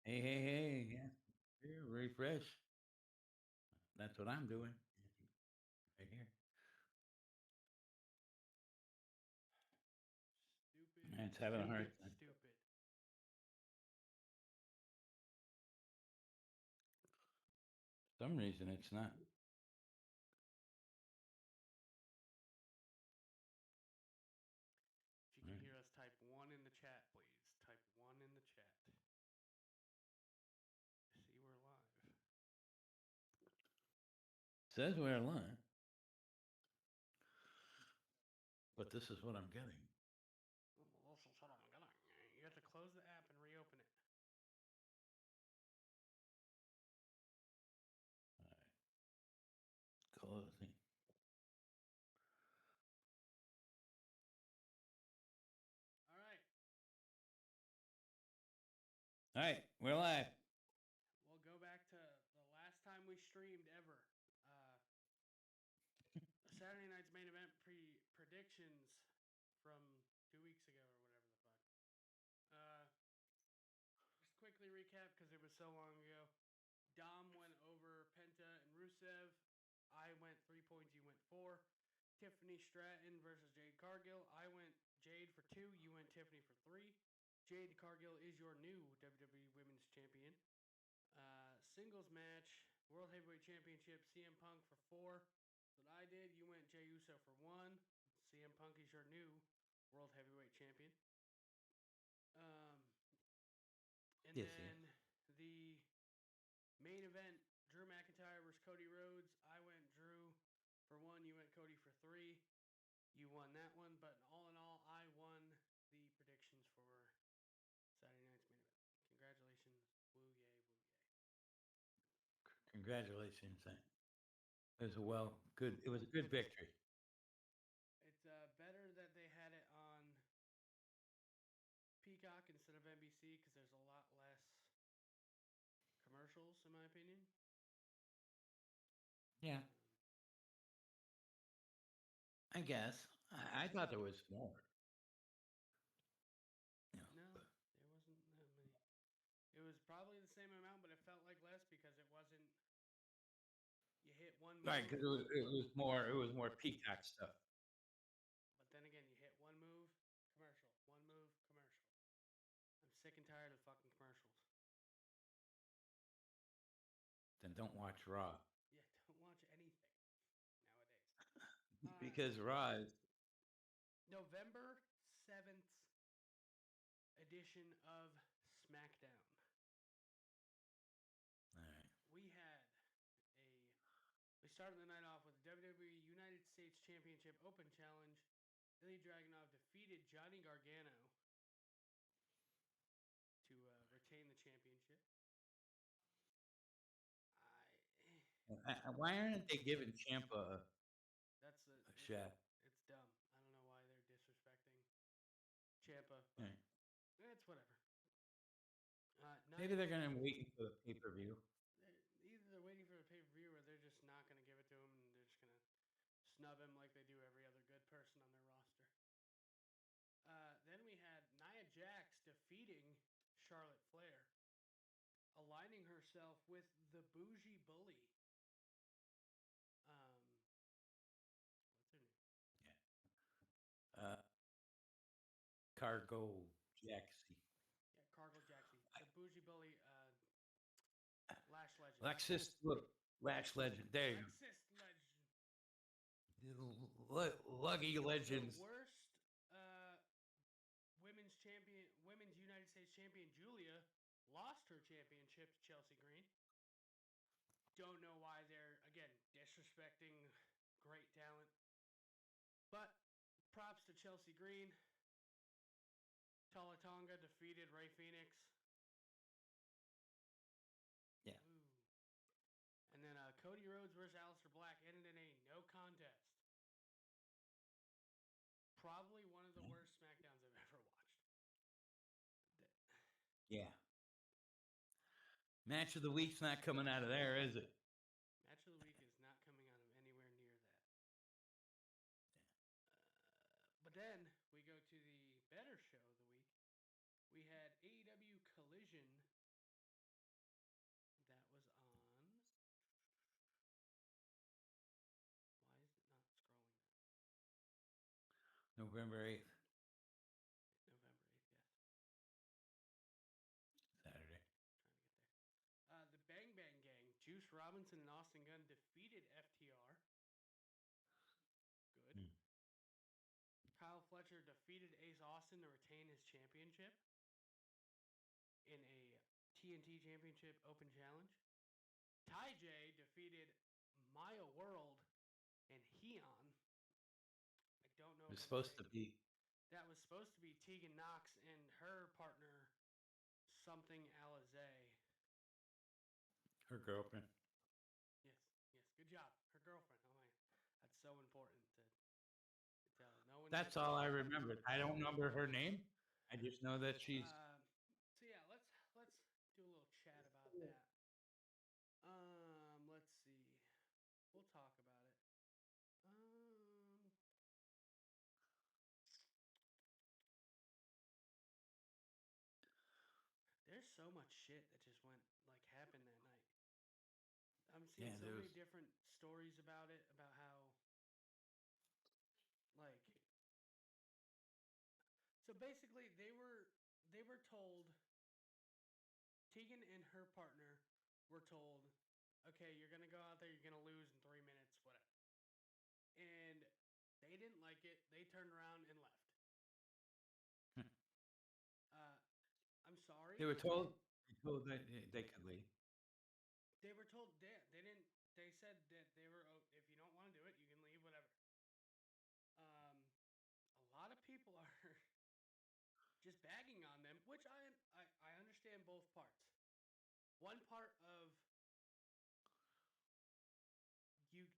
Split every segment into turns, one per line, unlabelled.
Hey, hey, hey, yeah. Here, refresh. That's what I'm doing. Right here.
Stupid,
It's having a hard
stupid,
time.
stupid.
For some reason it's not.
If you can hear us, type 1 in the chat, please. Type 1 in the chat. See, we're live.
Says we're live. But this is what I'm getting.
This is what I'm gonna. You have to close the app and reopen it.
All right. Closing.
All right.
All right, we're live.
We'll go back to the last time we streamed ever. Saturday night's main event predictions from 2 weeks ago or whatever the fuck. Just quickly recap because it was so long ago. Dom went over Penta and Rusev. I went 3 points. You went 4. Tiffany Stratton versus Jade Cargill. I went Jade for 2. You went Tiffany for 3. Jade Cargill is your new WWE Women's Champion. Singles match, World Heavyweight Championship, CM Punk for 4. That's what I did. You went Jey Uso for 1. CM Punk is your new World Heavyweight Champion. And
Yes,
then the main event, Drew McIntyre versus Cody Rhodes. I went Drew for 1. You went Cody for 3. You won that one. But all in all, I won the predictions for Saturday night's main event. Congratulations. Woo yay, woo yay.
Congratulations. It was a good victory.
It's better that they had it on Peacock instead of NBC because there's a lot less commercials, in my opinion.
Yeah. I guess. I thought there was more.
No, there wasn't that many. It was probably the same amount, but it felt like less because it wasn't. You hit one move,
Right, because it was more Peacock stuff.
but then again, you hit one move, commercial. One move, commercial. I'm sick and tired of fucking commercials.
Then don't watch Raw.
Yeah, don't watch anything nowadays.
Because Raw is
November 7th edition of SmackDown.
all right.
We started the night off with the WWE United States Championship Open Challenge. Ilya Dragunov defeated Johnny Gargano to retain the championship.
Why aren't they giving Ciampa
That's
a shot?
It's dumb. I don't know why they're disrespecting Ciampa, but
Right.
it's whatever.
Maybe they're going to wait for the pay-per-view.
Either they're waiting for the pay-per-view or they're just not going to give it to him and they're just going to snub him like they do every other good person on their roster. Then we had Nia Jax defeating Charlotte Flair, aligning herself with the Bougie Bully. What's her name?
Yeah. Cargo Jaxie.
Yeah, Cargo Jaxie. The Bougie Bully, Lash Legend.
Lash Legend. There you go. Lucky Legends.
The worst women's United States champion, Julia, lost her championship to Chelsea Green. Don't know why they're, again, disrespecting great talent. But props to Chelsea Green. Tala Tonga defeated Rey Fenix.
Yeah.
Ooh. And then Cody Rhodes versus Aleister Black ended in a no contest. Probably one of the worst SmackDowns I've ever watched.
Yeah. Match of the week's not coming out of there, is it?
Match of the week is not coming out of anywhere near that. But then we go to the better show of the week. We had AEW Collision
November 8th,
November 8th, yes.
Saturday.
Trying to get there. The Bang Bang Gang, Juice Robinson and Austin Gunn defeated FTR. Good.
Hmm.
Kyle Fletcher defeated Ace Austin to retain his championship in a TNT Championship Open Challenge. Ty J defeated Maya World and Heon. I don't know.
It was supposed to be.
That was supposed to be Tegan Knox and her partner, something Alizé.
Her girlfriend.
Yes, yes, good job. Her girlfriend. Oh my, that's so important to tell. No one.
That's all I remembered. I don't remember her name. I just know that she's.
So yeah, let's do a little chat about that. Let's see. We'll talk about it. There's so much shit that just happened that night. I'm seeing so many different stories about it, about how so basically they were told, Tegan and her partner were told, okay, you're gonna go out there, you're gonna lose in 3 minutes, whatever. And they didn't like it. They turned around and left. I'm sorry.
They were told that they could leave.
They were told they didn't. They said that they were. If you don't want to do it, you can leave. Whatever. A lot of people are just bagging on them, which I understand both parts. One part of you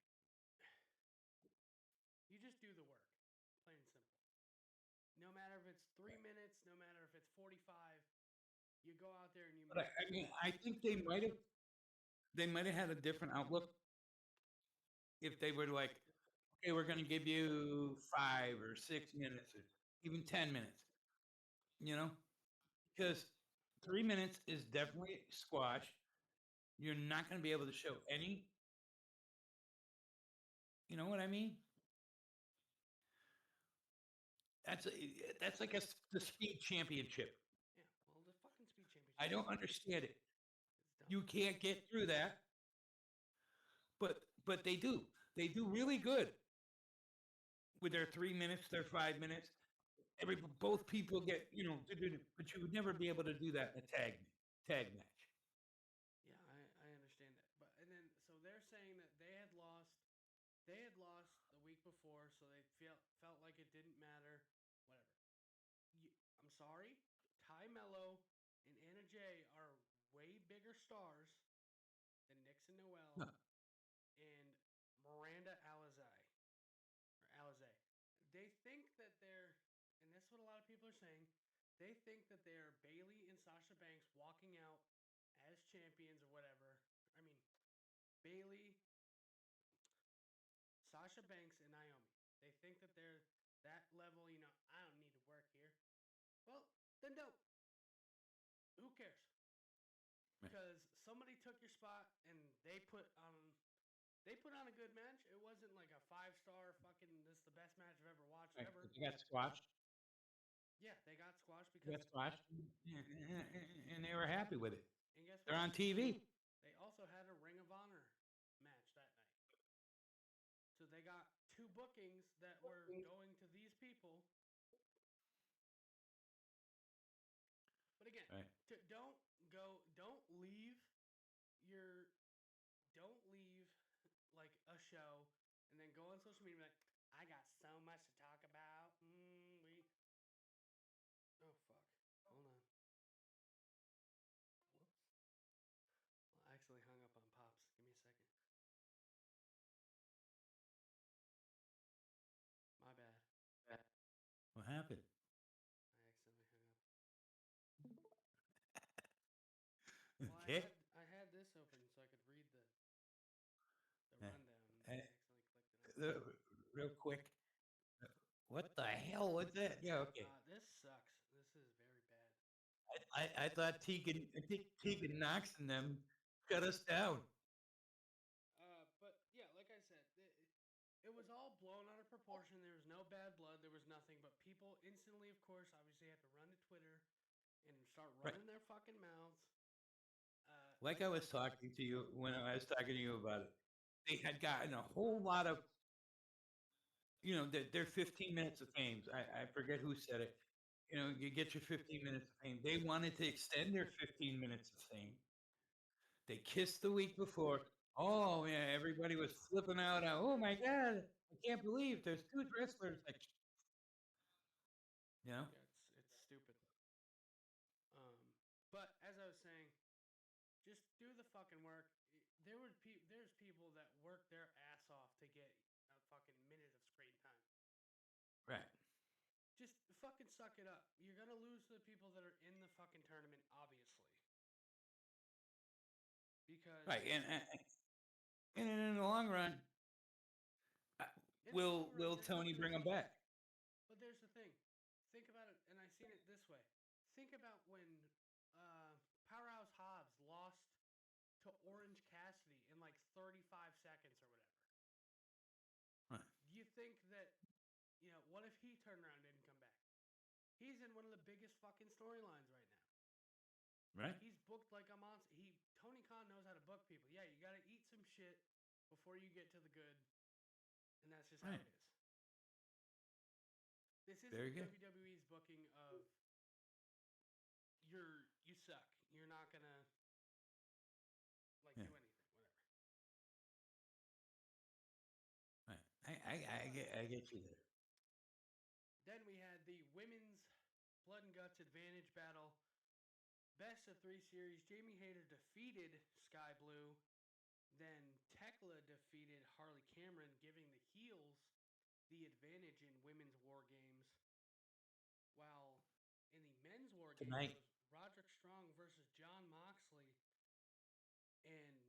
just do the work, plain and simple. No matter if it's 3 minutes, no matter if it's 45, you go out there and you.
But I mean, I think they might have had a different outlook if they were like, okay, we're going to give you 5 or 6 minutes or even 10 minutes, because 3 minutes is definitely squash. You're not going to be able to show any, you know what I mean? That's like the speed championship.
Yeah, well, the fucking speed championship.
I don't understand it. You can't get through that. But they do. They do really good with their 3 minutes, their 5 minutes. Both people get, but you would never be able to do that in a tag match.
Yeah, I understand that. But and then so they're saying that they had lost the week before, so they felt like it didn't matter. Whatever. I'm sorry, Ty Mello and Anna Jay are way bigger stars than Nixon Noel and Miranda Alizé. They think that they're, and that's what a lot of people are saying, they think that they're Bayley and Sasha Banks walking out as champions or whatever. I mean, Bayley, Sasha Banks, and Naomi. They think that they're that level, I don't need to work here. Well, then don't. Who cares? Because somebody took your spot and they put on a good match. It wasn't like a 5-star fucking, this is the best match I've ever watched ever.
They got squashed.
Yeah, they got squashed because
they got squashed, and they were happy with it.
And guess what?
They're on TV.
They also had a Ring of Honor match that night. So they got 2 bookings that were going to these people. But again,
right.
Don't leave like a show and then go on social media and be like, I got so much to talk about. Oh fuck. Hold on. Whoops. Well, I actually hung up on Pops. Give me a second. My bad.
What happened?
I accidentally hung up.
Okay.
I had this open so I could read the rundown. And I accidentally clicked it.
Real quick. What the hell was that? Yeah, okay.
This sucks. This is very bad.
I thought Tegan Knox and them shut us down.
But yeah, like I said, it was all blown out of proportion. portion. There was no bad blood. There was nothing. But people instantly, of course, obviously had to run to Twitter and start running their fucking mouths.
Like I was talking to you when I was talking to you about it, they had gotten a whole lot of, their 15 minutes of fame. I forget who said it. You get your 15 minutes of fame. They wanted to extend their 15 minutes of fame. They kissed the week before. Oh, yeah, everybody was flipping out. Oh, my God. I can't believe there's two wrestlers.
Yeah, it's stupid. But as I was saying, just do the fucking work. There's people that work their ass off to get a fucking minute of screen time.
Right.
Just fucking suck it up. You're gonna lose to the people that are in the fucking tournament, obviously. Because
and in the long run, will Tony bring them back?
But there's the thing. Think about it, and I've seen it this way. Think about when Powerhouse Hobbs lost to Orange Cassidy in like 35 seconds or whatever.
Right.
Do you think that, what if he turned around and didn't come back? He's in one of the biggest fucking storylines right now.
Right.
He's booked like a monster. Tony Khan knows how to book people. Yeah, you got to eat some shit before you get to the good, and that's just how it is. This isn't WWE's booking of you suck. You're not gonna do anything. Whatever.
Right. I get you there.
Then we had the women's blood and guts advantage battle. Best of 3 series. Jamie Hayter defeated Sky Blue. Then Tekla defeated Harley Cameron, giving the heels the advantage in women's war games. While in the men's war games, it was Roderick Strong versus Jon Moxley. And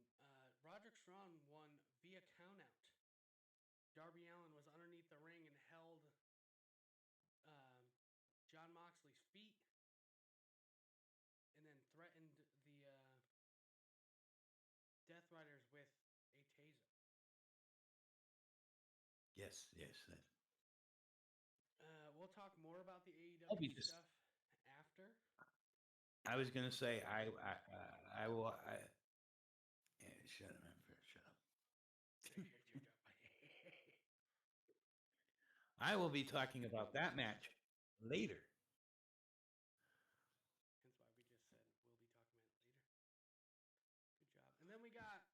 Roderick Strong won via countout. Darby Allin was underneath the ring and held Jon Moxley's feet, and then threatened the Death Riders with a taser.
Yes.
We'll talk more about the AEW stuff after.
I was gonna say I will. Shut up, man. Shut up. I will be talking about that match later.
Hence why we just said we'll be talking about it later. Good job. And then we got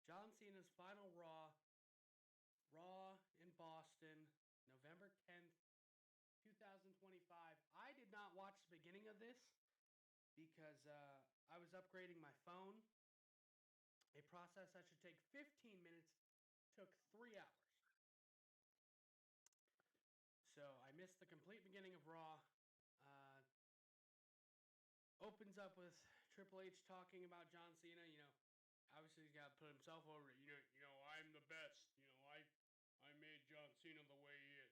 John Cena's final Raw in Boston, November 10th, 2025. I did not watch the beginning of this because I was upgrading my phone. A process that should take 15 minutes took 3 hours. So I missed the complete beginning of Raw. Opens up with Triple H talking about John Cena. Obviously he's got to put himself over it. I'm the best. I made John Cena the way he is.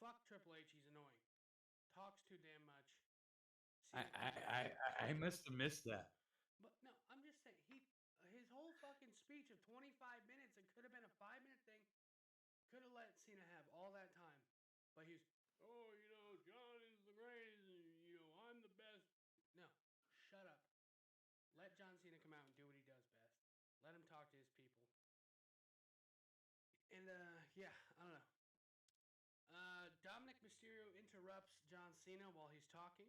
Fuck Triple H. He's annoying. Talks too damn much.
I must have missed that.
But no, I'm just saying his whole fucking speech of 25 minutes, it could have been a 5-minute thing. Could have let Cena have all that time. But he's, John is the greatest, I'm the best. No, shut up. Let John Cena come out and do what he does best. Let him talk to his people. And, I don't know. Dominic Mysterio interrupts John Cena while he's talking.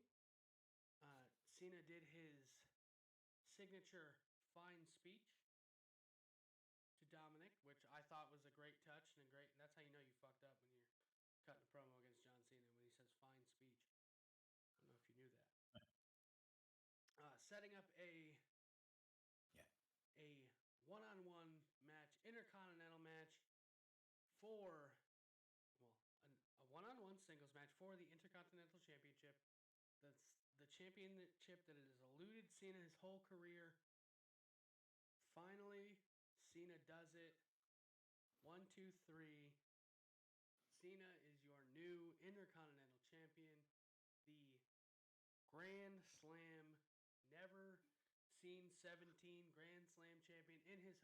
Cena did his signature fine speech to Dominic, which I thought was a great touch and that's how you know you fucked up when you're cutting a promo against John Cena when he says fine speech. I don't know if you knew that. Setting up a one-on-one match, intercontinental match for a one-on-one singles match for the Intercontinental Championship. That's the championship that has eluded Cena his whole career. Finally, Cena does it. 1, 2, 3. Cena is your new Intercontinental Champion. The Grand Slam, never seen 17 Grand Slam champion in his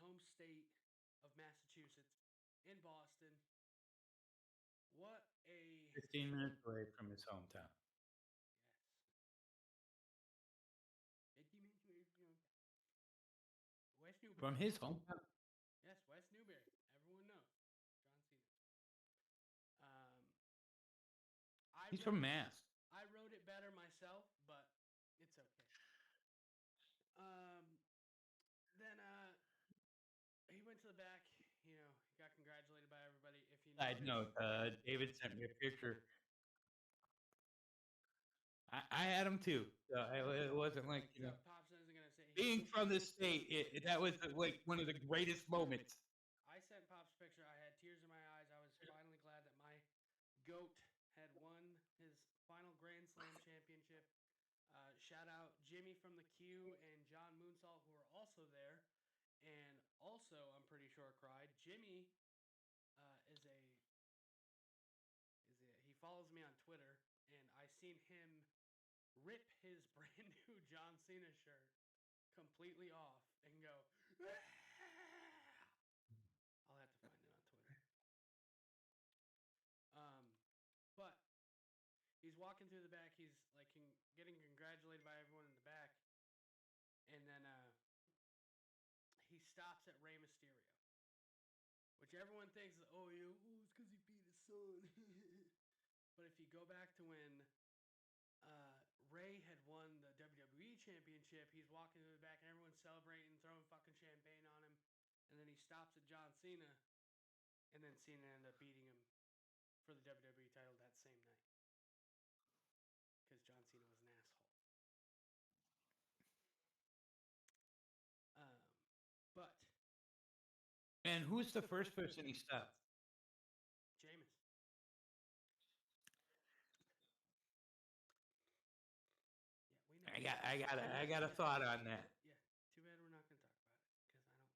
home state of Massachusetts, in Boston. What a
15 minutes away from his hometown.
yes. 15 minutes away from your hometown. West Newbury.
From his hometown.
Yes, West Newbury. Everyone knows. John Cena.
He's from Mass.
I wrote it better myself, but it's okay. Then he went to the back. You know, he got congratulated by everybody. If you
Side
notice,
note, David sent me a picture. I had him too. So it wasn't like, you know,
Pops isn't gonna say
being from this state, that was like one of the greatest moments.
I sent Pops a picture. I had tears in my eyes. I was finally glad that my GOAT had won his final Grand Slam championship. Shout out Jimmy from the Q and John Moonsalt, who were also there. And also, I'm pretty sure cried. Jimmy he follows me on Twitter, and I seen him rip his brand new John Cena shirt completely off and go, "Ah!" I'll have to find it on Twitter. But he's walking through the back. He's like getting congratulated by everyone in the back, and then he stops at Rey Mysterio, which everyone thinks, oh, it's because he beat his son. But if you go back to when Ray had won the WWE Championship, he's walking to the back and everyone's celebrating, throwing fucking champagne on him, and then he stops at John Cena, and then Cena ended up beating him for the WWE title that same night because John Cena was an asshole. But
And who's the first person he stopped?
Jameis. Yeah, we know.
I got a thought on that.
Yeah, too bad we're not going to talk about it because I don't like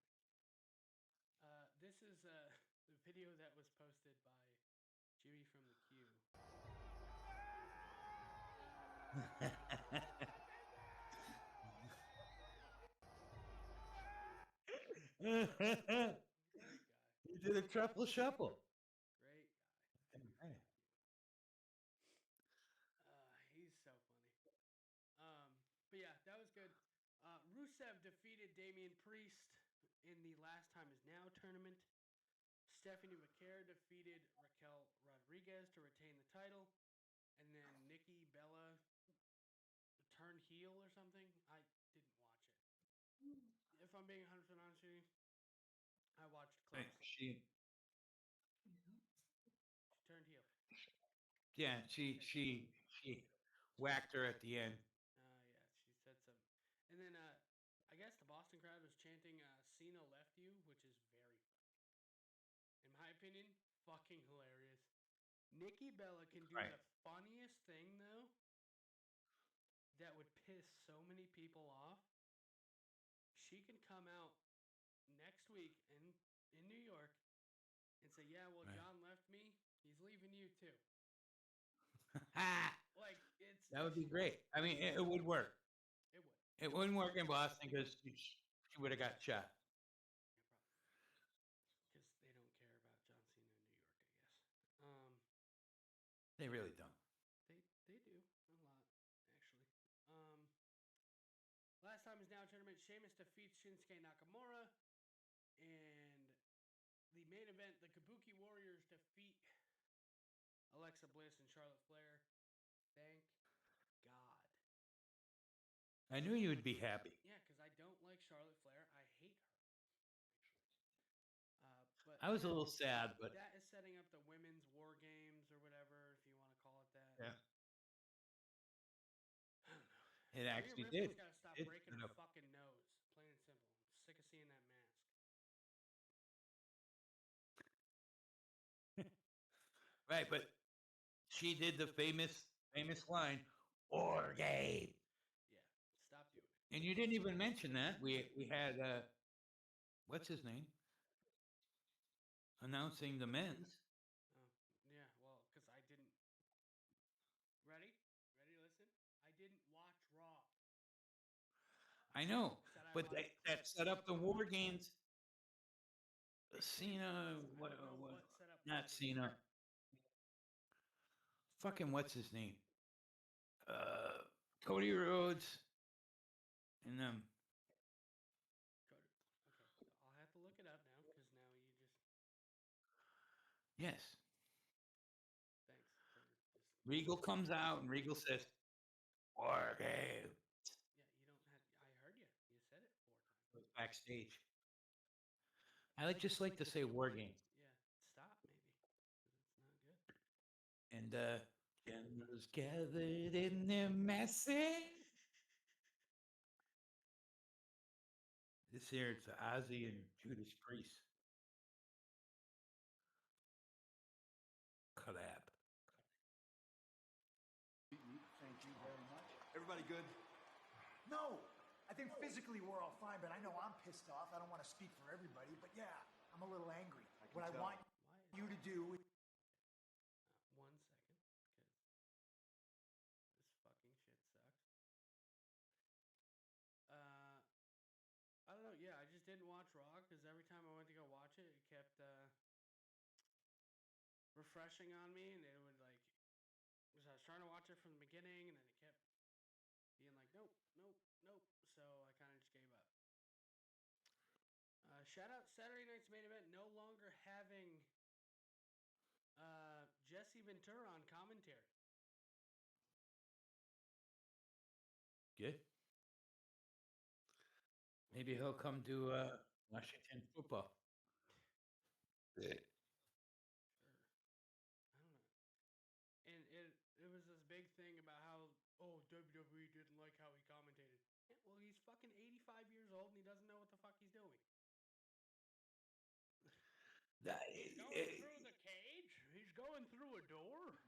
it. This is the video that was posted by Jimmy from the Q. Great guy.
He did a triple shuffle.
Great guy. He's so funny. But yeah, that was good. Rusev defeated Damian Priest in the Last Time Is Now tournament. Stephanie McCare defeated Raquel Rodriguez to retain the title. And then Nikki Bella turned heel or something. I didn't watch it. If I'm being 100% honest with you, I watched clips.
She
turned heel.
Yeah, she whacked her at the end.
Yeah, she said something. And then I guess the Boston crowd was chanting Cena left you, which is very funny. In my opinion, fucking hilarious. Nikki Bella can do the funniest thing, though, that would piss so many people off. She can come out next week in New York and say, yeah, well, John left me. He's leaving you, too. Like,
that would be great. I mean, it would work.
It would.
It wouldn't work in Boston because she would have got shot.
Because they don't care about John Cena in New York, I guess.
They really don't.
They do a lot, actually. Last Time Is Now tournament, Sheamus defeats Shinsuke Nakamura, and the main event, the Kabuki Warriors defeat Alexa Bliss and Charlotte Flair. Thank God.
I knew you would be happy.
Yeah, because I don't like Charlotte Flair. I hate her, actually. But
I was a little sad, but
that is setting up the women's war games or whatever, if you want to call it that.
Yeah.
I don't know.
It actually did.
Got to stop
It
breaking her fucking nose. Plain and simple. I'm sick of seeing that mask.
Right, but she did the famous line, "Or game."
Yeah, stop doing it.
And you didn't even mention that. We had what's his name? Announcing the men's.
Yeah, well, because I didn't. Ready? Listen. I didn't watch Raw.
I know, but that set up the War Games Cena, what,
set up?
not Cena. Fucking what's his name? Cody Rhodes and them.
Okay, I'll have to look it up now because now you just.
Yes.
Thanks for just.
Regal comes out and Regal says, "War game."
Yeah, you don't have. I heard you. You said it 4 times.
Backstage. I just like to say war game.
Yeah, stop maybe. 'Cause it's not good.
And generals gathered in their masses. This here, it's Ozzy and Judas Priest. Collab.
Thank you very much. Everybody good? No, I think physically we're all fine, but I know I'm pissed off. I don't want to speak for everybody, but yeah, I'm a little angry. What I want you to do is...
1 second, because this fucking shit sucks. I don't know. Yeah, I just didn't watch Raw because every time I went to go watch it, it kept refreshing on me, and it would like. Because I was trying to watch it from the beginning, and then it kept being like, nope, nope, nope. So I kind of just gave up. Shout out Saturday night's main event no longer having Jesse Ventura on commentary.
Good. Maybe he'll come to Washington football.
Sure. I don't know. And it was this big thing about how WWE didn't like how he commentated. Yeah, well, he's fucking 85 years old and he doesn't know what the fuck he's doing. He's going through the cage. He's going through a door.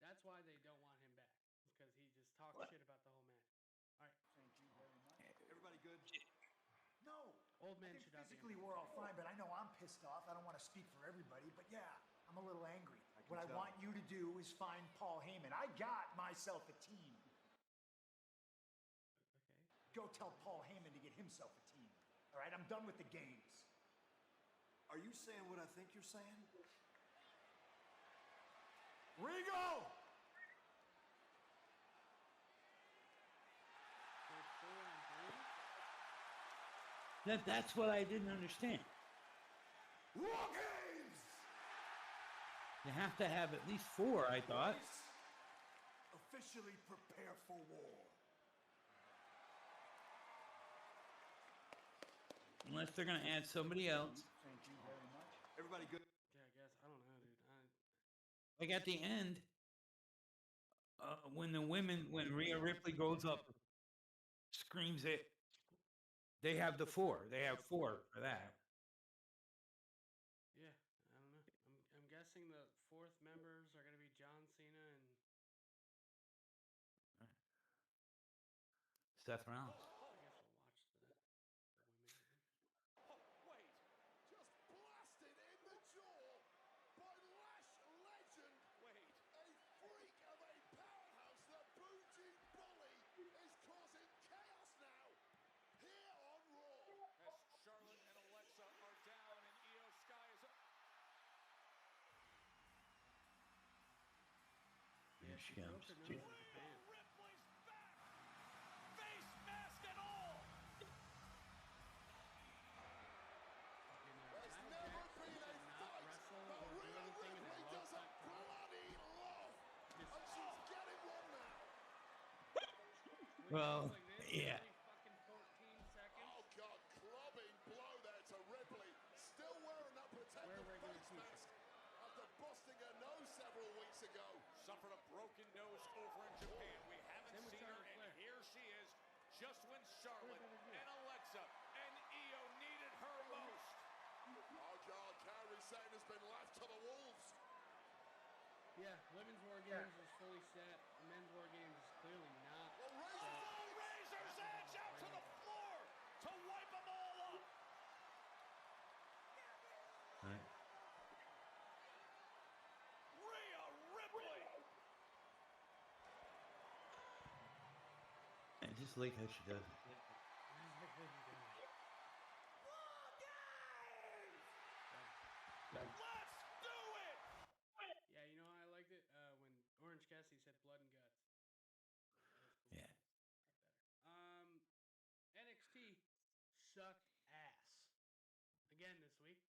That's why they don't want him back. Because he just talks shit about the whole match. All right.
Thank you very much. Everybody good? No.
Old man
I think
should not be
physically we're all fine, but I know I'm pissed off. I don't want to speak for everybody, but yeah, I'm a little angry. What I want you to do is find Paul Heyman. I got myself a team.
Okay.
Go tell Paul Heyman to get himself a team. All right, I'm done with the games. Are you saying what I think you're saying? Regal!
That's what I didn't understand.
War games!
You have to have at least 4, I thought.
Officially prepare for war.
Unless they're going to add somebody else.
Thank you very much. Everybody good?
Yeah, I guess. I don't know, dude.
Like at the end, when Rhea Ripley goes up, screams it, they have the 4. They have 4 for that.
Yeah, I don't know. I'm guessing the 4th members are going to be John Cena and
Seth Rollins.
I guess we'll watch the women.
Oh, wait. Just blasted in the jaw by Lash legend. Wait. A freak of a powerhouse. The Bougie Bully is causing chaos now. Here on Raw. As Charlotte and Alexa are down and Io Sky is up.
Here she comes.
Rhea Ripley's back. Face mask and all. There's never been a fight that Rhea Ripley doesn't bloody love. And she's getting one now.
Well, yeah.
Fucking 14 seconds.
Oh, God. Clubbing blow there to Ripley. Still wearing that protective face mask after busting her nose several weeks ago. Suffered a broken nose over in Japan. We haven't
Same with
seen her,
Charlotte
and
Flair.
here she is. Just when Charlotte and Alexa and Io needed her most. Oh, God. Kairi Sane has been left to the wolves.
Yeah, women's war games is fully set. Men's war games is clearly not.
Well, Razor's Edge out to the floor to wipe them all up.
Right.
Rhea Ripley.
I just like how she does it.
sucked ass. Again this week.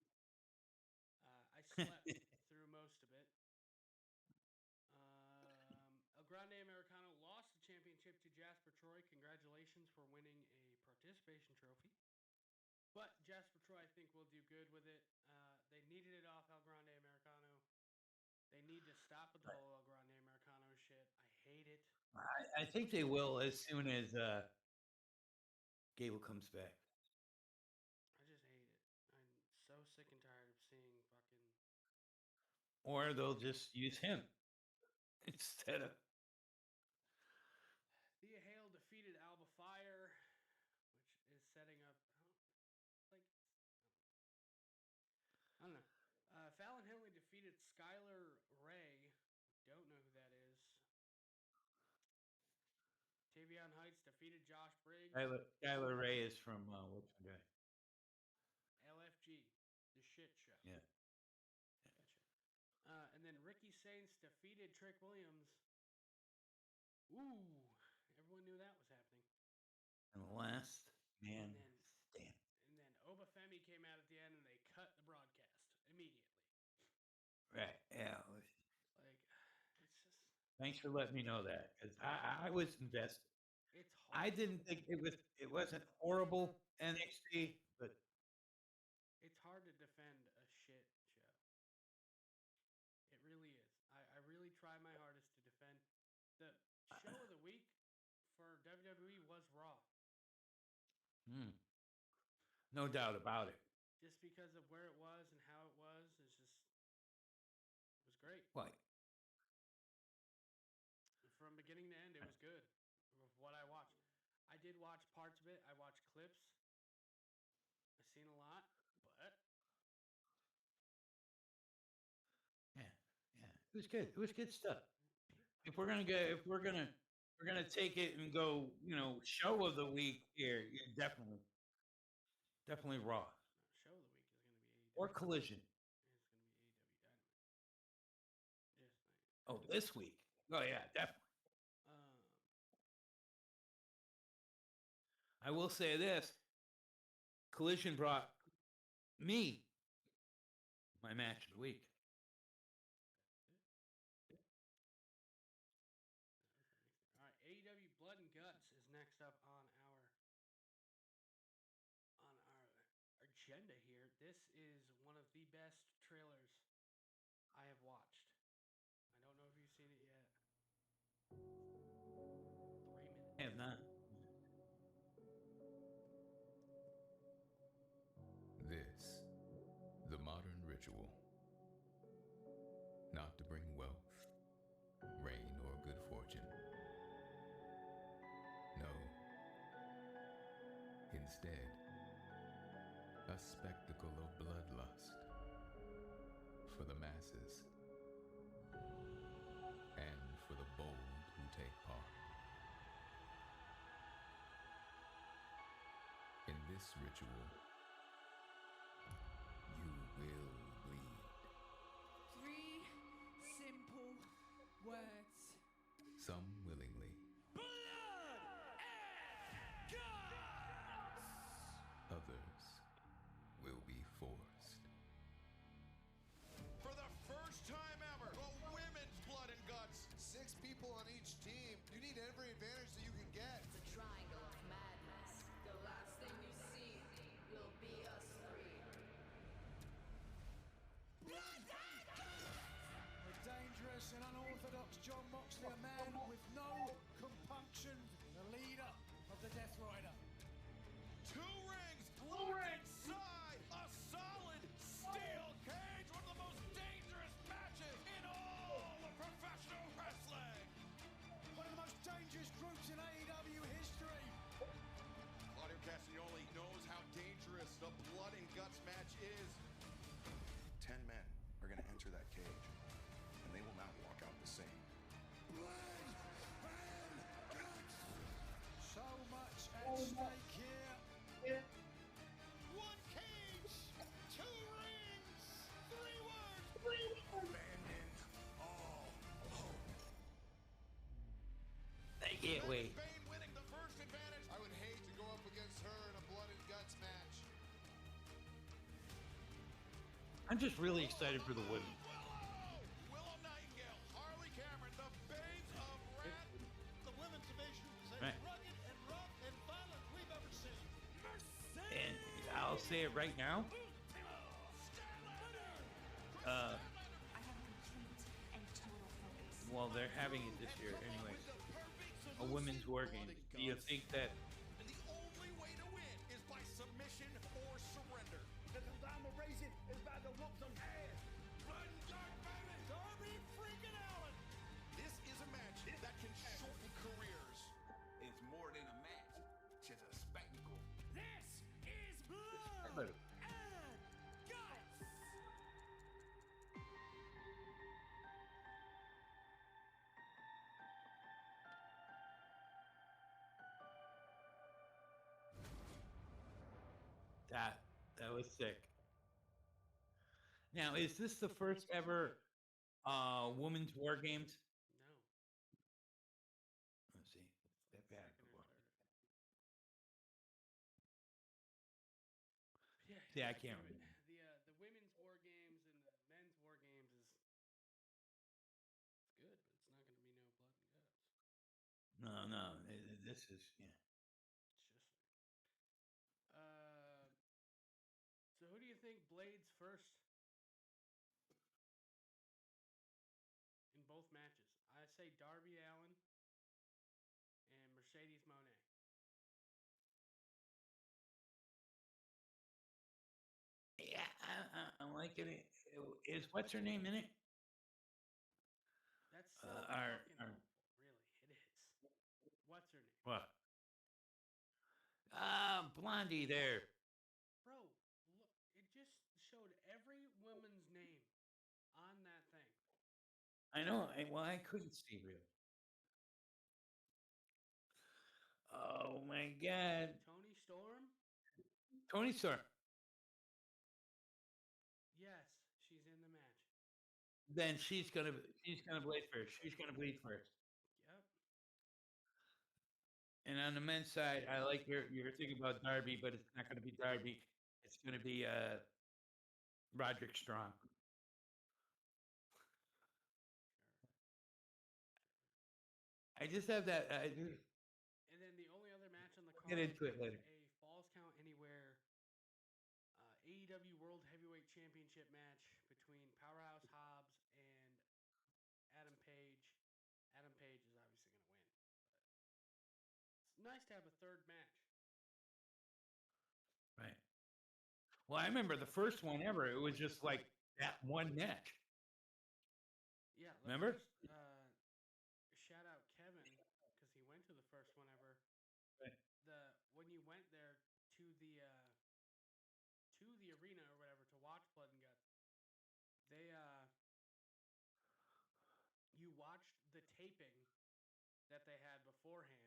I slept through most of it. El Grande Americano lost the championship to Jasper Troy. Congratulations for winning a participation trophy. But Jasper Troy, I think, will do good with it. They needed it off El Grande Americano. They need to stop with the whole El Grande Americano shit. I hate it.
I think they will as soon as Gable comes back.
I just hate it. I'm so sick and tired of seeing fucking.
Or they'll just use him instead of.
Thea Hale defeated Alba Fire, which is setting up. I don't know. Fallon Henley defeated Skylar Ray. Don't know who that is. Tavion Heights defeated Josh Briggs.
Skylar Ray is from what's the guy?
LFG, the shit show.
Yeah.
Gotcha. And then Ricky Saints defeated Trick Williams. Ooh, everyone knew that was happening.
And the last man stand.
And then Obafemi came out at the end and they cut the broadcast immediately.
Right. Yeah.
Like, it's just.
Thanks for letting me know that, because I was invested.
It's hard.
I didn't think it wasn't horrible NXT, but
It's hard to defend a shit show. It really is. I really try my hardest to defend. The show of the week for WWE was Raw.
no doubt about it.
Just because of where it was and how it was, it was great.
Like,
From beginning to end, it was good. Of what I watched, I did watch parts of it. I watched clips. I've seen a lot, but
yeah, it was good. It was good stuff. If we're gonna take it and go, show of the week here, definitely Raw
show of the week is going to be AEW.
or Collision.
It's going to be AEW Dynamite. Yes.
Oh, this week. Oh yeah, definitely. I will say this: Collision brought me my match of the week.
All right, AEW Blood and Guts is next up on our agenda here. This is one of the best trailers I have watched. I don't know if you've seen it yet. 3 minutes.
I have not.
This, the modern ritual, not to bring wealth, rain, or good fortune. No. Instead, a spectacle of bloodlust for the masses and for the bold who take part. In this ritual, you will bleed.
3 simple words.
Some willingly. Others will be forced.
For the first time ever, the women's blood and guts. 6 people on each team. You need every advantage that you can get.
It's a triangle of madness. The last thing you see will be us 3.
A dangerous and unorthodox John Moxley, a man with no compunction, the leader of the Death Rider.
2 rings, ringside, a solid steel cage, one of the most dangerous matches in all of professional wrestling.
One of the most dangerous groups in AEW history.
Claudio Castagnoli knows how dangerous the blood and guts match is. 10 men are going to enter that cage, and they will not walk out the same. Blood and guts.
So much at stake here.
1 cage, 2 rings, 3 words. Abandon all hope.
I can't wait.
Bane winning the first advantage. I would hate to go up against her in a blood and guts match.
I'm just really excited for the women.
Willow Nightingale, Harley Cameron, the babes of Rat. The women's division is as
Right.
rugged and rough and violent we've ever seen.
And I'll say it right now.
I have complete and total focus.
Well, they're having it this year anyway. A women's war game. Do you think that?
And the only way to win is by submission or surrender.
Because I'm a racing is about to whoop some ass.
Blood and dark, baby. Darby freaking Allen. This is a match that can shorten careers.
It's more than a match, it's just a spectacle.
This is blood
Everybody.
and guts.
That was sick. Now, is this the first ever women's war games?
No.
Let's see. Step back.
Second or third. Yeah.
See, I
it's
can't
the-
remember.
The women's war games and the men's war games is it's good, but it's not going to be no blood and guts.
No. This is yeah.
It's just. So who do you think blades first in both matches? I say Darby Allin and Mercedes Moné.
Yeah, I'm liking it. Is what's her name in it?
That's so
our-
fucking
our-
hopeful. Really, it is. What's her name?
What? Blondie there.
Bro, look, it just showed every woman's name on that thing.
I know. I couldn't see really. Oh my God,
Tony Storm?
Tony Storm.
Yes, she's in the match.
Then she's gonna bleed first. She's gonna bleed first.
Yep.
And on the men's side, I like you're thinking about Darby, but it's not gonna be Darby. It's gonna be Roderick Strong. I just have that.
And then the only other match on the
We'll
card
get into it later.
is a Falls Count Anywhere AEW World Heavyweight Championship match between Powerhouse Hobbs and Adam Page. Adam Page is obviously going to win. But it's nice to have a third match.
Right. Well, I remember the first one ever. It was just like that one match.
Yeah, let's
Remember?
Just, shout out Kevin because he went to the first one ever.
Right.
When you went there to the arena or whatever to watch Blood and Guts, they you watched the taping that they had beforehand.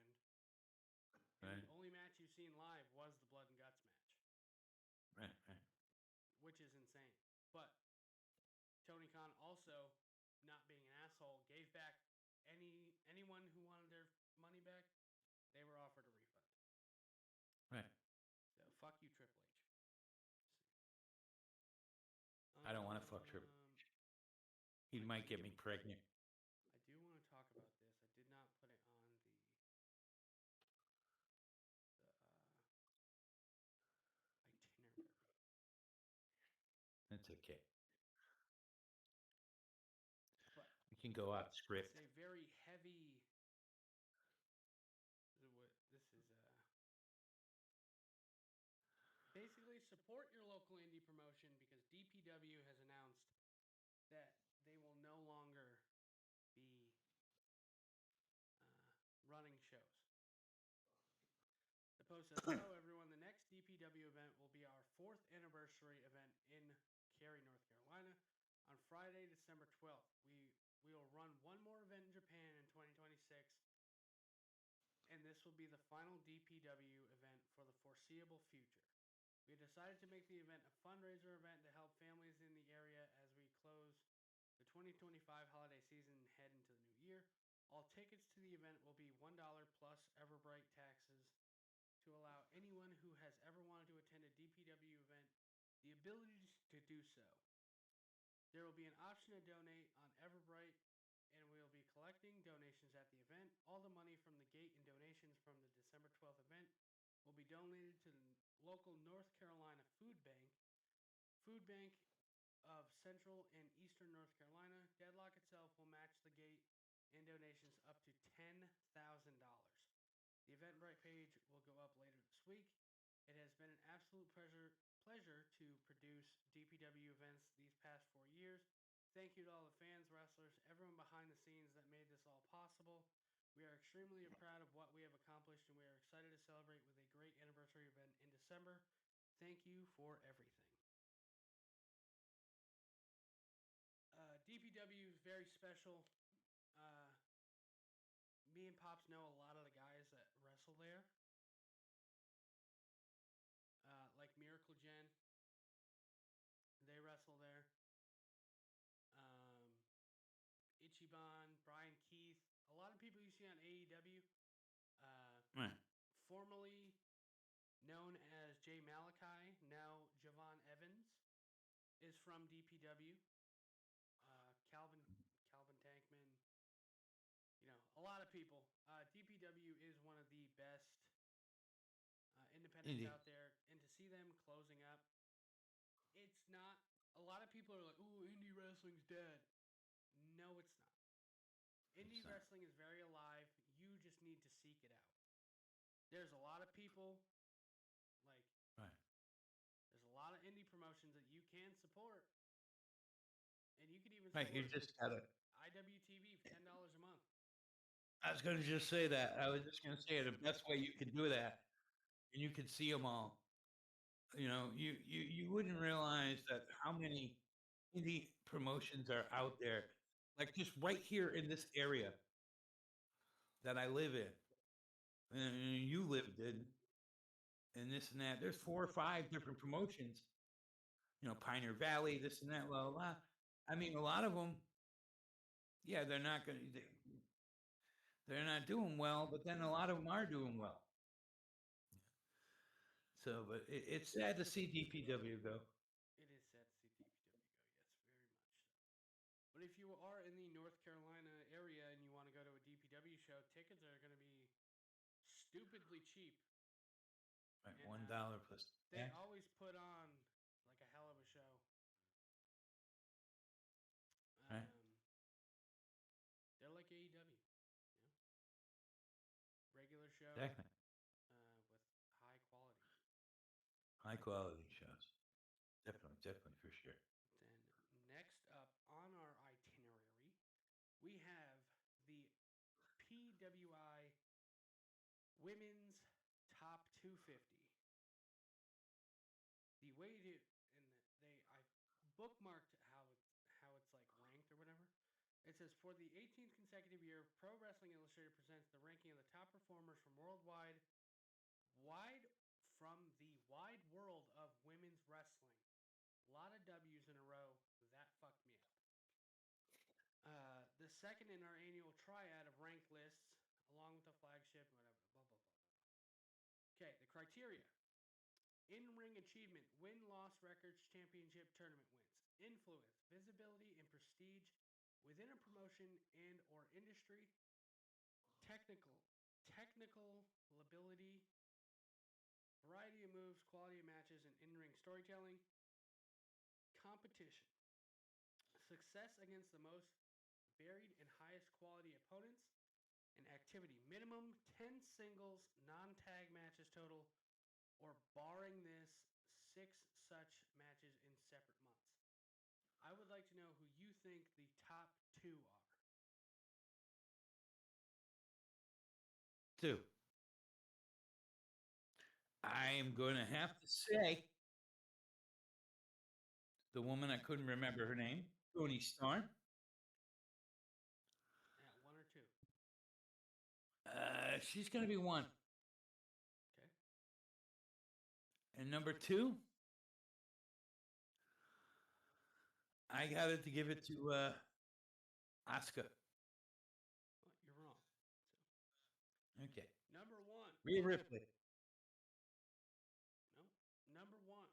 And
Right.
the only match you've seen live was the Blood and Guts match,
Right.
which is insane. But Tony Khan also, not being an asshole, gave back anyone who wanted their money back. They were offered a refund.
Right.
So fuck you, Triple H.
I don't wanna fuck Triple He might get me pregnant.
I do want to talk about this. I did not put it on the itinerary.
That's okay.
But
We can go off script.
it's a very heavy. This is basically support your local indie promotion because DPW has announced that they will no longer be running shows. The post says, "Hello everyone. The next DPW event will be our 4th anniversary event in Cary, North Carolina, on Friday, December 12th. We will run one more event in Japan in 2026, and this will be the final DPW event for the foreseeable future. We decided to make the event a fundraiser event to help families in the area as we close the 2025 holiday season and head into the new year. All tickets to the event will be $1 plus Everbright taxes to allow anyone who has ever wanted to attend a DPW event the ability to do so. There will be an option to donate on Everbright, and we will be collecting donations at the event. All the money from the gate and donations from the December 12th event will be donated to the local North Carolina food bank of Central and Eastern North Carolina. Deadlock itself will match the gate and donations up to $10,000. The Eventbrite page will go up later this week. It has been an absolute pleasure to produce DPW events these past 4 years. Thank you to all the fans, wrestlers, everyone behind the scenes that made this all possible. We are extremely proud of what we have accomplished, and we are excited to celebrate with a great anniversary event in December. Thank you for everything. DPW is very special. Me and Pops know a lot of the guys that wrestle there. Like Miracle Jen. They wrestle there. Ichiban, Brian Keith. A lot of people you see on AEW.
Right.
Formerly known as Jay Malachi, now Javon Evans, is from DPW. Calvin Tankman. You know, a lot of people. DPW is one of the best independents out there, and to see them closing up, it's not. A lot of people are like, "Ooh, indie wrestling's dead." No, it's not. Indie wrestling is very alive. You just need to seek it out. There's a lot of people,
Right.
there's a lot of indie promotions that you can support, and you can even
Right.
support
You just gotta.
IWTV for $10 a month.
I was going to just say that. I was just going to say the best way you could do that, and you could see them all. You know, you wouldn't realize that how many indie promotions are out there, like just right here in this area that I live in, and you lived in, and this and that. There's 4 or 5 different promotions. You know, Pioneer Valley, this and that, blah blah. Blah. I mean, a lot of them, yeah, they're not going to. They're not doing well, but then a lot of them are doing well. So, but it's sad to see DPW go.
It is sad to see DPW go, yes, very much so. But if you are in the North Carolina area and you want to go to a DPW show, tickets are going to be stupidly cheap.
Right,
And,
$1 plus.
They
tax.
always put on like a hell of a show.
Right.
They're like AEW, you know? Regular show
Definitely.
with high quality.
High quality shows. Definitely for sure.
Then next up on our itinerary, we have the PWI Women's Top 250. The way to I bookmarked how it's like ranked or whatever. It says for the 18th consecutive year, Pro Wrestling Illustrated presents the ranking of the top performers from the wide world of women's wrestling. A lot of W's in a row. That fucked me up. The second in our annual triad of ranked lists, along with the flagship, whatever, blah, blah, blah, blah. Okay, the criteria. In-ring achievement, win-loss records, championship tournament wins. Influence, visibility, and prestige within a promotion and or industry. Technical ability, variety of moves, quality of matches, and in-ring storytelling. Competition. Success against the most varied and highest quality opponents. And activity. Minimum 10 singles, non-tag matches total, or barring this, 6 such matches in separate months. I would like to know who you think the top 2 are.
2. I am going to have to say the woman I couldn't remember her name, Tony Storm.
At 1 or 2?
She's going to be 1.
Okay.
And number 2, I got it to give it to Asuka.
Well, you're wrong.
Okay.
Number 1.
Rhea Ripley.
No. Number 1.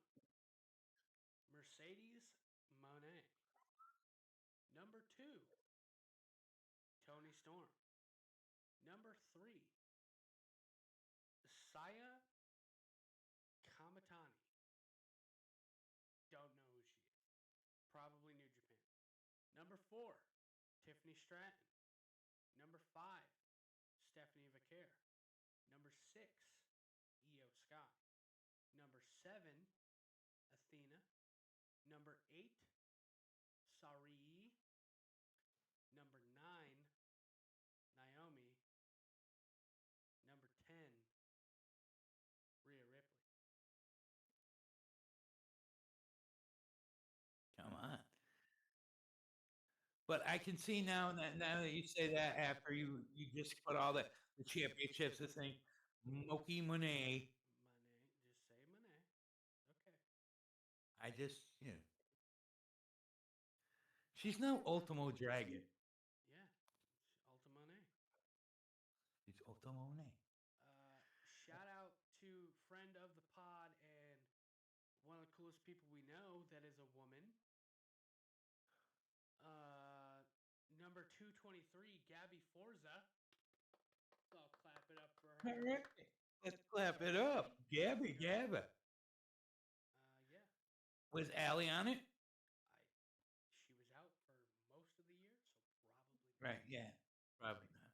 Mercedes Moné. 2, Tony Storm. Number 3, Saya Kamatani. Don't know who she is. Probably New Japan. Number 4, Tiffany Stratton. Number 5, Stephanie Vaquer. Number 6, Io Sky. Number 7, Athena. Number 8, Sarii. Number 9, Naomi. Number 10, Rhea Ripley.
Come on. But I can see now that you say that after you just put all the championships, this thing, Moki Monet.
Monet. Just say Monet. Okay.
I just, she's no Ultimo Dragon.
Yeah. It's Ulta Monet.
She's Ultimo Monet.
Shout out to friend of the pod and one of the coolest people we know that is a woman. Number 223, Gabby Forza. I'll clap it up for her.
All right. Let's clap it up. Gabby Gabba.
Yeah.
Was Allie on it?
She was out for most of the year, so probably not.
Right, yeah. Probably not.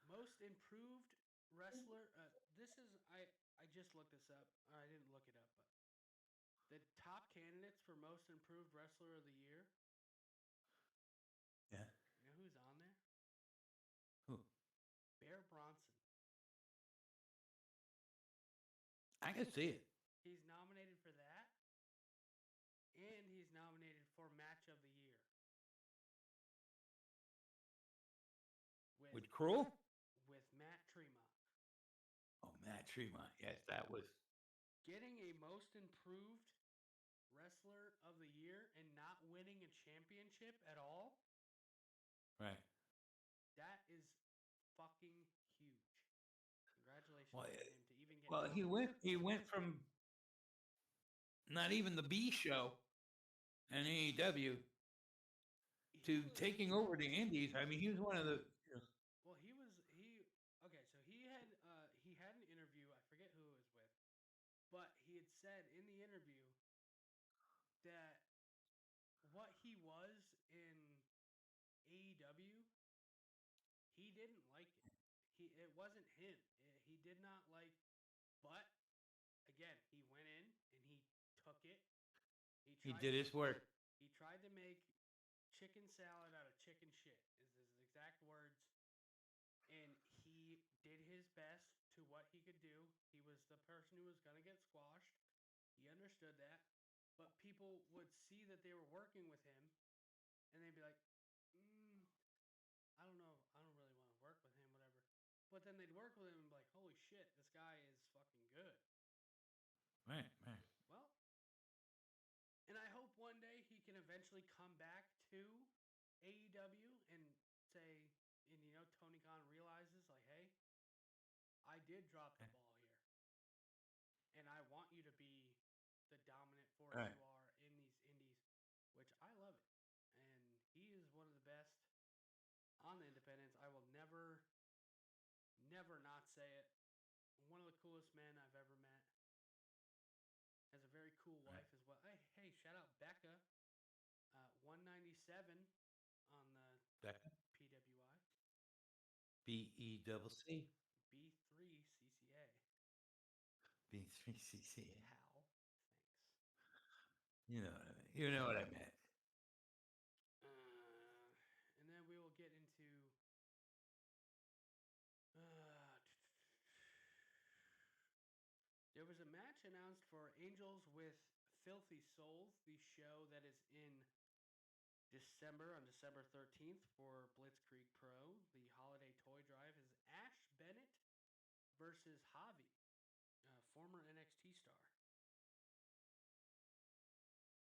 Most improved wrestler. This is I just looked this up. I didn't look it up, but the top candidates for most improved wrestler of the year.
Yeah.
You know who's on there?
Who?
Bear Bronson.
I can see it.
He's nominated for that, and he's nominated for Match of the Year.
With Cruel?
With Matt Tremont.
Oh, Matt Tremont. Yes, that was.
Getting a most improved wrestler of the year and not winning a championship at all.
Right.
That is fucking huge. Congratulations
Well,
to him to even get.
Well, he went from not even the B show in AEW to taking over the Indies. I mean, he was one of the.
Well, okay. So he had an interview. I forget who it was with, but he had said in the interview that what he was in AEW, he didn't like it. It wasn't him. He did not like. But again, he went in and he took it.
He did his work.
He tried to make chicken salad out of chicken shit. Is his exact words. And he did his best to what he could do. He was the person who was going to get squashed. He understood that. But people would see that they were working with him, and they'd be like, I don't know. I don't really want to work with him, whatever. But then they'd work with him and be like, holy shit, this guy is fucking good.
Right.
Well, and I hope one day he can eventually come back to AEW and say, and Tony Khan realizes, like, hey, I did drop the ball here. And I want you to be the dominant force you are in these indies, which I love it. And he is one of the best on the independents. I will never not say it. One of the coolest men I've ever met. Has a very cool wife as well. Hey, shout out Becca. 197 on the
Becca?
PWI.
BECC.
B3CCA.
B3CCA.
How? Thanks.
You know what I meant.
And then we will get into there was a match announced for Angels with Filthy Souls, the show that is in December, on December 13th for Blitzkrieg Pro. The holiday toy drive is Ash Bennett versus Javi, former NXT star.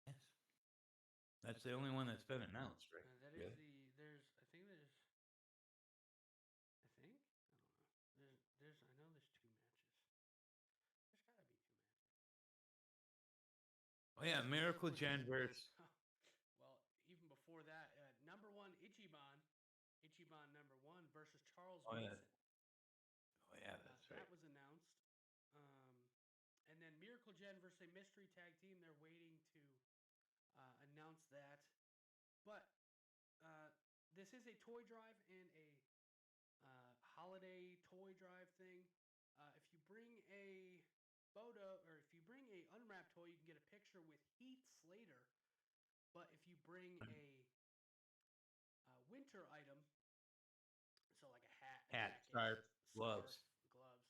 Yes. That's the only one that's been announced, right?
That is
really?
I don't know. I know there's 2 matches. There's got to be 2 matches.
Oh, yeah, Miracle Jen versus.
Well, even before that,
Oh, yeah.
Vincent.
Oh, yeah, that's right.
That was announced. And then Miracle Gen versus a mystery tag team. They're waiting to announce that. But this is a toy drive and a holiday toy drive thing. If you bring a photo, or if you bring a unwrapped toy, you can get a picture with Heath Slater. But if you bring a winter item, so like a hat,
Hat,
jacket,
gloves.
gloves,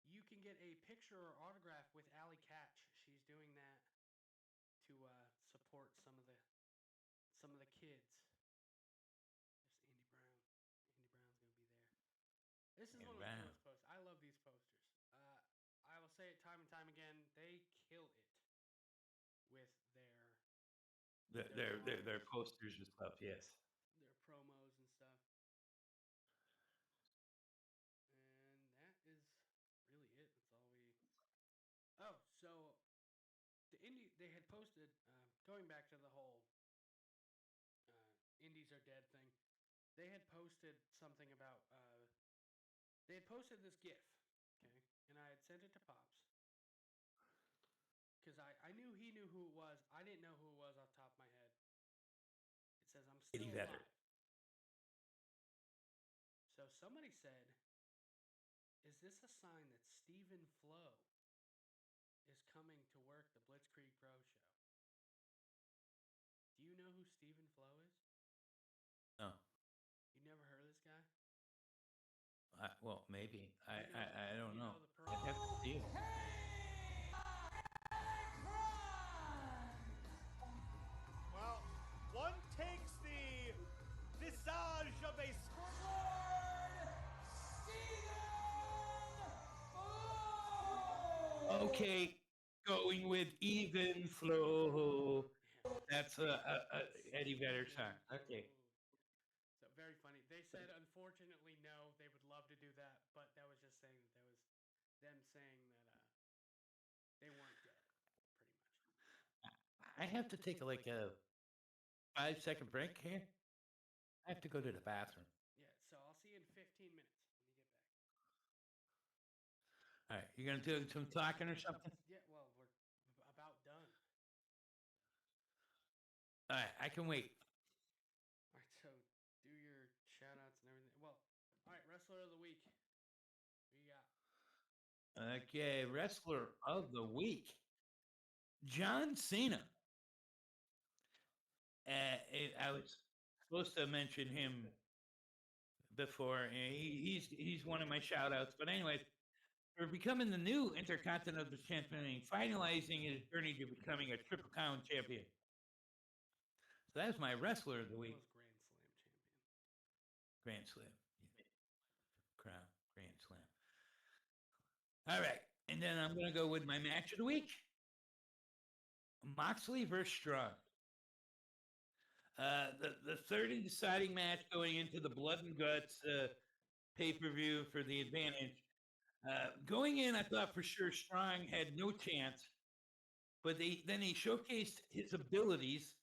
you can get a picture or autograph with Allie Katch. She's doing that to support some of the kids. There's Andy Brown. Andy Brown's gonna be there. This is one of the coolest posters. I love these posters. I will say it time and time again. They kill it with
Their posters and stuff. Yes.
their promos and stuff. And that is really it. That's all we. Oh, so they had posted going back to the whole indies are dead thing. They had posted something about they had posted this GIF, okay, and I had sent it to Pops because I knew he knew who it was. I didn't know who it was off the top of my head. It says I'm still
Eddie
alive.
Vedder.
So somebody said, "Is this a sign that Stephen Flo is coming to work the Blitzkrieg Pro show?" Do you know who Stephen Flo is?
No.
You never heard of this guy?
Well, maybe. I don't
you
know.
know the
I'd have to see it.
Well, one takes the visage of a scoreboard.
Okay, going with even flow. That's a Eddie Vedder song. Okay.
So very funny. They said, unfortunately, no. They would love to do that, but that was just saying that was them saying that they weren't dead, pretty much.
I have to take like a 5-second break here. I have to go to the bathroom.
Yeah, so I'll see you in 15 minutes when you get back.
All right, you gonna do some talking or something?
Yeah, well, we're about done.
All right, I can wait.
All right, so do your shout outs and everything. Well, all right, Wrestler of the Week. Who you got?
Okay, Wrestler of the Week. John Cena. I was supposed to mention him before. He's one of my shout outs. But anyways, for becoming the new Intercontinental Champion and finalizing his journey to becoming a Triple Crown champion. So that's my Wrestler of the Week.
Was Grand Slam champion.
Grand Slam. Crown. Grand Slam. All right. And then I'm going to go with my match of the week. Moxley versus Strong. The third and deciding match going into the Blood and Guts pay-per-view for the advantage. Going in, I thought for sure Strong had no chance. But then he showcased his abilities.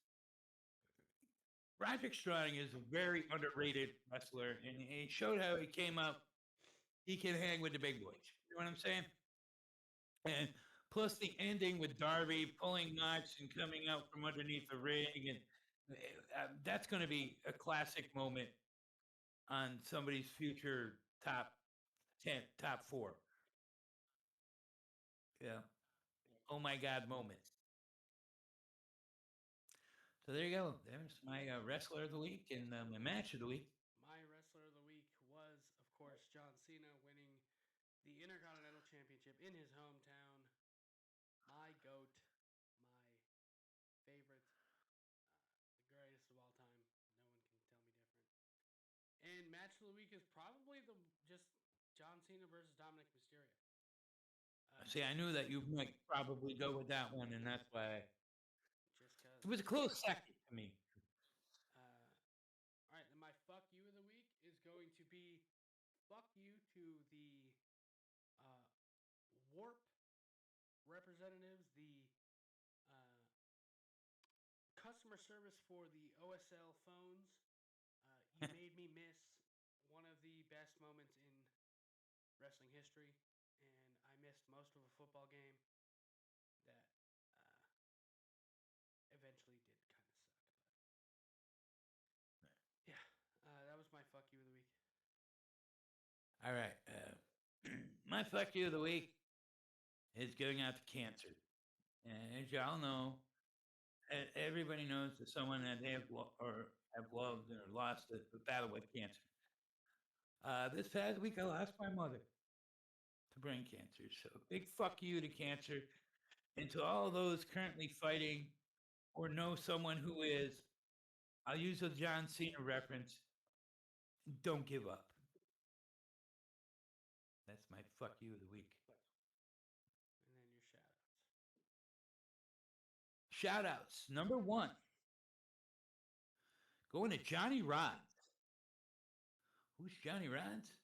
Roderick Strong is a very underrated wrestler, and he showed how he came up. He can hang with the big boys. You know what I'm saying? And plus the ending with Darby pulling Knox and coming out from underneath the ring, and that's going to be a classic moment on somebody's future top 10, top 4. Yeah. Oh my God moments. So there you go. There's my Wrestler of the Week and my match of the week.
My Wrestler of the Week was, of course, John Cena winning the Intercontinental Championship in his hometown. My GOAT, my favorite, the greatest of all time. No one can tell me different. And match of the week is probably just John Cena versus Dominic Mysterio.
See, I knew that you might probably go with that one, and that's why.
Just because.
It was a close second to me.
All right, and my fuck you of the week is going to be fuck you to the Warp representatives, the customer service for the OSL phones. You made me miss one of the best moments in wrestling history, and I missed most of a football game that eventually did kind of suck. But yeah, that was my fuck you of the week.
All right. My fuck you of the week is going out to cancer. And as y'all know, everybody knows that someone that they have loved or lost a battle with cancer. This past week, I lost my mother to brain cancer. So big fuck you to cancer and to all those currently fighting or know someone who is. I'll use a John Cena reference. Don't give up. That's my fuck you of the week.
And then your shout outs.
Shout outs. Number one, going to Johnny Rods. Who's Johnny Rods?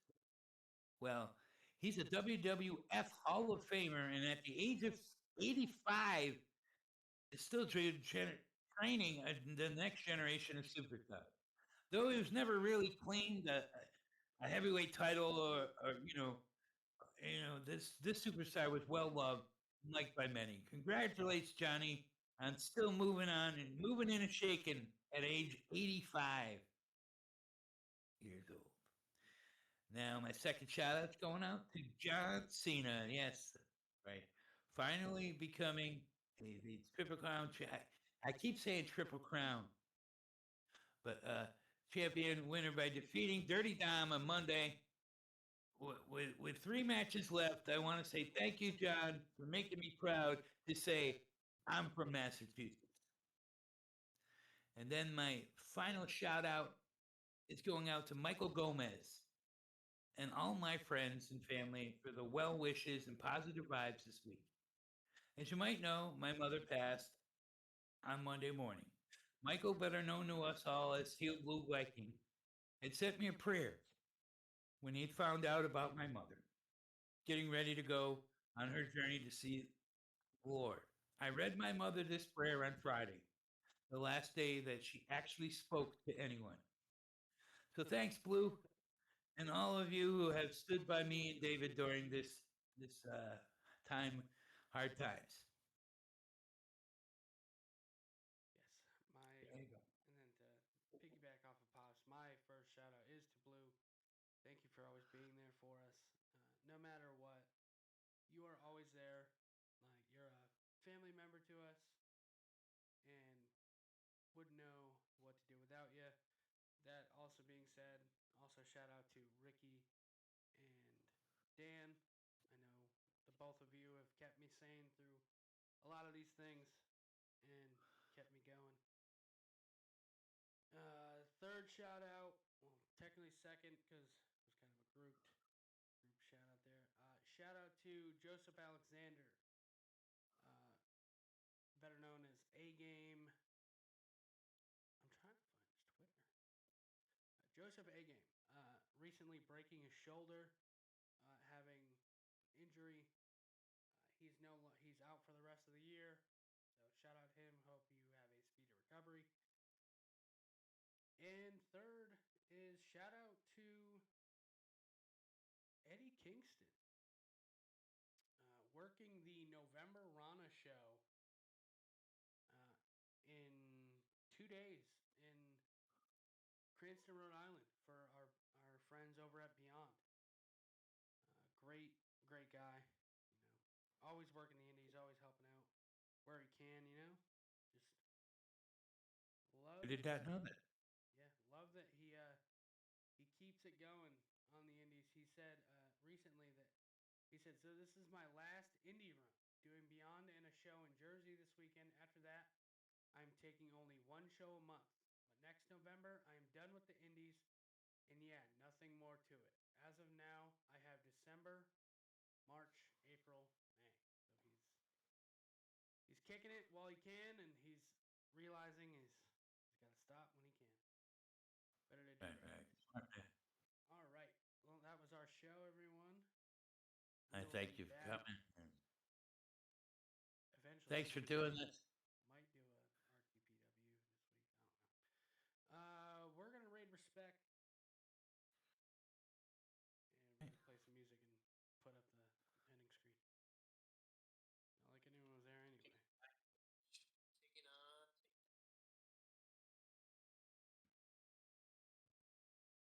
Well, he's a WWF Hall of Famer, and at the age of 85, is still training the next generation of superstars. Though he was never really claimed a heavyweight title, or this superstar was well loved and liked by many. Congratulations, Johnny, on still moving on and moving in and shaking at age 85 years old. Now, my second shout out's going out to John Cena. Yes, right. Finally becoming the Triple Crown. I keep saying Triple Crown, but champion winner by defeating Dirty Dom on Monday. With 3 matches left, I want to say thank you, John, for making me proud to say I'm from Massachusetts. And then my final shout out is going out to Michael Gomez and all my friends and family for the well wishes and positive vibes this week. As you might know, my mother passed on Monday morning. Michael, better known to us all as Steel Blue Viking, had sent me a prayer when he found out about my mother getting ready to go on her journey to see the Lord. I read my mother this prayer on Friday, the last day that she actually spoke to anyone. So thanks, Blue, and all of you who have stood by me and David during this time, hard times.
Yes,
There you go.
and then to piggyback off of Pops, my first shout out is to Blue. Thank you for always being there for us. No matter what, you are always there. Like, you're a family member to us, and wouldn't know what to do without you. That also being said, also shout out to Ricky and Dan. I know the both of you have kept me sane through a lot of these things and kept me going. Third shout out, well, technically second because it was kind of a group shout out there. Shout out to Joseph Alexander, better known as A Game. I'm trying to find his Twitter. Joseph A Game, recently breaking his shoulder, having injury. He's out for the rest of the year. So shout out to him. Hope you have a speedy recovery. And third is shout out to Eddie Kingston, working the November Rana show in 2 days in Cranston, Rhode Island for our friends over at Beyond. Great guy. Always working the indies, always helping out where he can, Just love.
I did not know that.
Yeah, love that he keeps it going on the indies. He said recently that so this is my last indie run, doing Beyond and a show in Jersey this weekend. After that, I'm taking only 1 show a month. But next November, I am done with the indies, and yeah, nothing more to it. As of now, I have December, March, April, May. So he's kicking it while he can, and he's realizing he's got to stop when he can. Better to do it.
Right.
All right. Well, that was our show, everyone.
I
We'll
thank
be
you for
back
coming.
eventually.
Thanks for doing this.